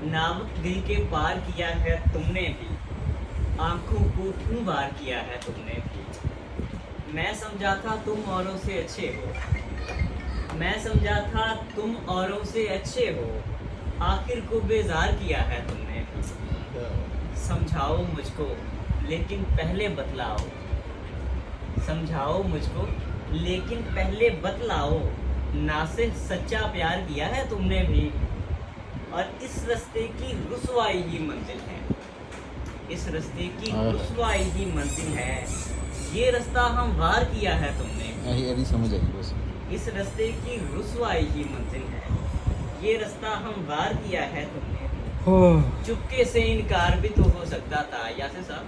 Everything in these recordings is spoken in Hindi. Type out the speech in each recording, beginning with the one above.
नावक दिल के पार किया है तुमने भी, आंखों को खून वार किया है तुमने भी। मैं समझा था तुम औरों से अच्छे हो, मैं समझा था तुम औरों से अच्छे हो, आखिर को बेजार किया है तुमने भी। समझाओ मुझको लेकिन पहले बतलाओ, समझाओ मुझको लेकिन पहले बतलाओ, ना से सच्चा प्यार किया है तुमने भी। और इस रास्ते की रुसवाई ही मंजिल है, इस रास्ते की रुसवाई ही मंजिल है, ये रास्ता हम वार किया है तुमने। अभी समझ आई बस। इस रास्ते की रुसवाई ही मंजिल है, ये रास्ता हम वार किया है तुमने। चुपके से इनकार भी तो हो सकता था यासिर साहब,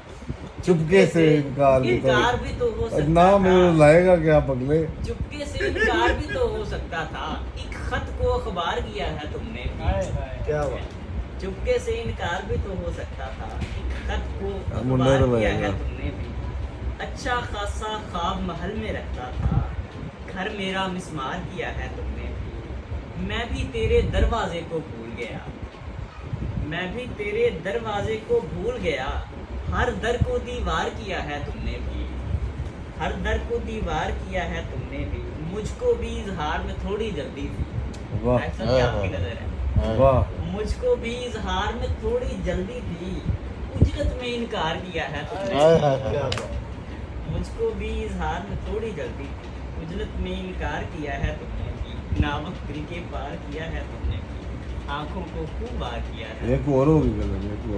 चुपके से इनकार भी तो हो सकता ना था। मेरे लाएगा क्या पगले। चुपके से इनकार भी तो हो सकता था, एक खत को अखबार किया है तुमने। क्या बात। चुपके से इनकार भी तो हो सकता था, एक खत को मुन्ना अखबार तो किया लगेगा। है तुमने भी। अच्छा खासा ख्वाब महल में रखता था, घर मेरा मिसमार किया है तुमने भी। मैं भी तेरे दरवाजे को भूल गया, मैं भी तेरे दरवाजे को भूल गया, हर दर को दीवार किया है तुमने भी, हर दर को दीवार किया है तुमने भी। मुझको भी इजहार में थोड़ी जल्दी थी। वाह ऐसा क्या आपकी नजर है? वाह। मुझको भी इजहार में थोड़ी जल्दी थी, उजरत में इनकार किया है तुमने। मुझको भी इजहार में थोड़ी जल्दी थी, उजरत में इनकार किया है तुमने भी। नावक दिल के पार किया है तुमने भी, आंखों को खूब वार किया है। एक और होगी गलत।